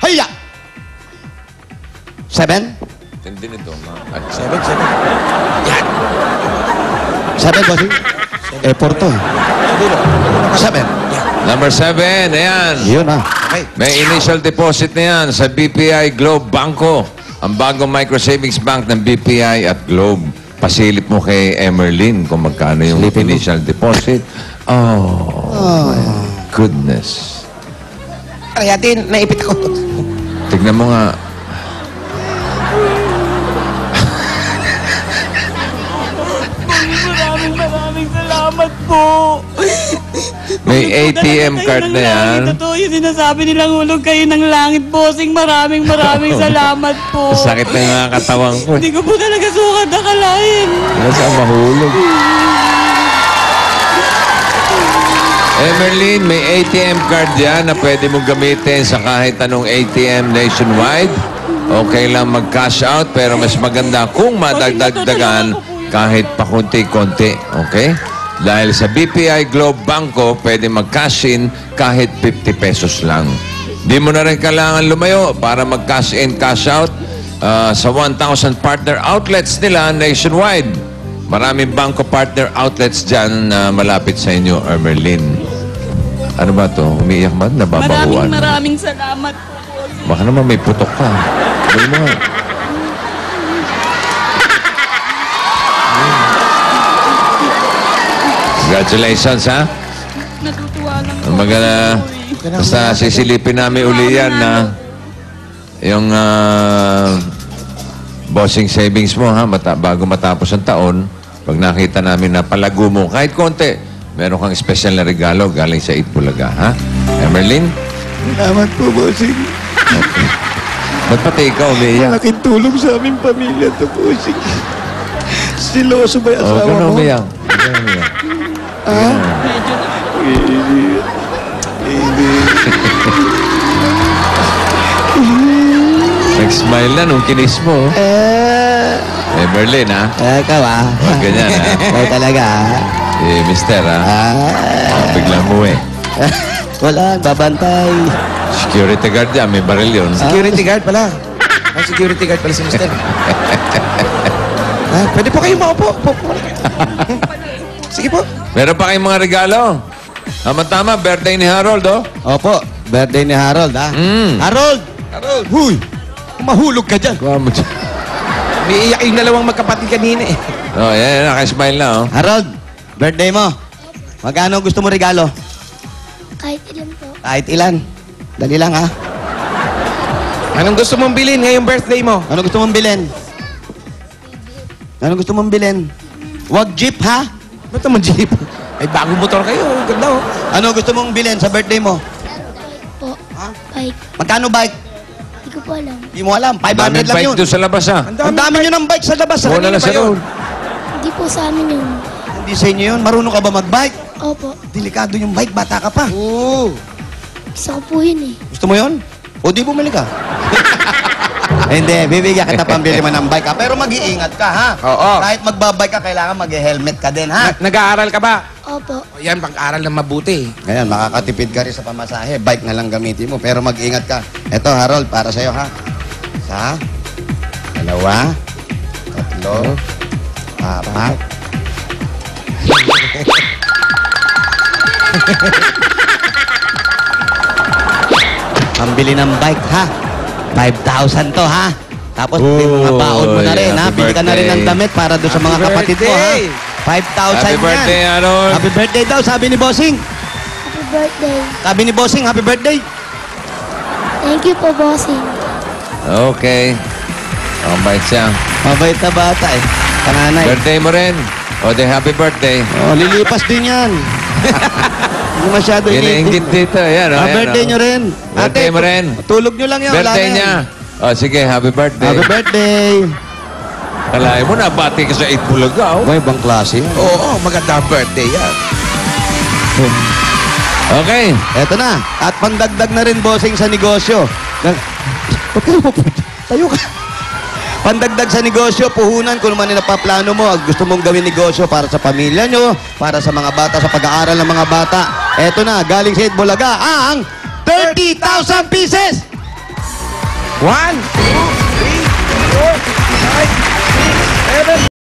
Hiya! 7? Tindi nito. 7. Yan. 7, bossing. Effort to. 7. Number 7, ayan. Yun ah. Okay. May initial deposit na yan sa BPI Globe Banco. Ang bagong micro savings bank ng BPI at Globe. Pasilip mo kay Emerlyn kung magkano yung Silipin mo. initial deposit. Oh, my goodness. Kaya din, naipit ako. Tignan mo nga. Maraming salamat po. May ATM card na yan. Totoo yung sinasabi nilang hulog kayo ng langit, bossing. Maraming salamat po. Sakit na nga katawan ko. Hindi ko po talaga sukat akalain. Nasa mahulog. Emerlyn, may ATM card yan na pwede mong gamitin sa kahit anong ATM nationwide. Okay lang mag-cash out, pero mas maganda kung madagdagdagan kahit pakunti-konti. Okay? Dahil sa BPI Globe Banco, pwede mag-cash in kahit 50 pesos lang. Di mo na rin kailangan lumayo para mag-cash in, cash out sa 1,000 partner outlets nila nationwide. Maraming banko partner outlets dyan na malapit sa inyo, Emerlyn. Ano ba to? Umiiyak ba? Nababahuan? Maraming salamat po, bossing. Baka naman may putok ka. Gawin mo nga. Congratulations, ha? Natutuwa lang po. Maganda. Basta sisilipin namin uli yan na yung bossing savings mo, ha? Bago matapos ang taon, pag nakita namin na palago mo, kahit konti, meron kang special na regalo galing sa Itbulaga, ha? Emerlyn? Salamat po, bossing. Ba't pati ikaw umiiyak? Malaking tulong sa aming pamilya to, bossing. Siloso ba yung Oh, asawa gano'n mo? umiyak. Gano'n umiyak. Nag-smile na nung kinis mo. Emerlyn, ha? Ikaw ah. Huwag ganyan, ha? Ikaw talaga ah. Eh, mister, ha? Biglang mo, eh. Wala, babantay. Security guard dyan, may baril yun. Security guard pala. Ang security guard pala si Mr. Pwede po kayo maupo. Sige po. Meron pa kayong mga regalo. Tama-tama, birthday ni Harold, oh. Opo, birthday ni Harold ah. Harold! Harold. Huy! Mahulog ka dyan. Kuha mo dyan. Umiiyak yung dalawang magkapatid kanina eh. Oh, yan, naka-smile na, oh. Harold, birthday mo. Magkano gusto mo regalo? Kahit ilan po. Kahit ilan. Dali lang ha. Anong gusto mong bilhin ngayong birthday mo? Ano gusto mong bilhin? Ano gusto mong bilhin? Wag jeep ha? Ba't naman jeep? Ay, bagong motor kayo. Ganda oh. Ano gusto mong bilhin sa birthday mo? Bike po. Ha? Bike. Magkano bike? Hindi ko po alam. Hindi mo alam. 500 Daming lang bike yun. doon sa labas, ha? Ang dami nyo ng bike sa labas. Kuha na lang sa road. Hindi po sa amin yun. Hindi sa inyo yun. Marunong ka ba mag-bike? Opo. Delikado yung bike. Bata ka pa. Oo. Gusto ko po yun eh. Gusto mo yun? O di bumili ka? Hindi, bibigyan kita pambili mo ng bike ha. Pero mag-iingat ka ha. Oo. Kahit magbabike ka, kailangan mag-helmet ka din ha. Nag-aaral ka ba? Opo. O, yan, pag-aaral na mabuti. Ngayon, makakatipid ka rin sa pamasahe. Bike na lang gamitin mo, pero mag-ingat ka. Eto, Harold, para sa'yo, ha? Isa, dalawa, tatlo, apat. Pambili ng bike, ha? 5,000 to, ha? Tapos, may mga baon mo na rin, ha? Happy Bili ka na rin ng birthday. damit para doon sa mga Happy kapatid mo, ha? birthday. 5,000 Happy yan. birthday, Harold. Happy birthday daw, sabi ni Bossing. Happy birthday. Sabi ni Bossing, happy birthday. Thank you po, bossing. Okay. Ang bait siya. Mabait na bata eh. Panganay. Birthday mo rin. O, de happy birthday. Oh, lilipas din yan. Hindi masyado Inaingit dito. Yan, o. Ah, birthday nyo rin. Birthday mo rin. Tulog nyo lang yan. wala Birthday na yan. niya. O, sige, happy birthday. Happy birthday. Kalahin mo na, bati ka sa Itbulaga, oh. May ibang klase yan. Oo, maganda ang birthday yan. Okay. Eto na. At pandagdag na rin bossing sa negosyo. Huwag kayo mapunta. Tayo ka. Pandagdag sa negosyo, puhunan kung naman napaplano mo at gusto mong gawin negosyo para sa pamilya nyo, para sa mga bata, sa pag-aaral ng mga bata. Eto na, galing sa Itbulaga, ang 30,000 pieces! 1,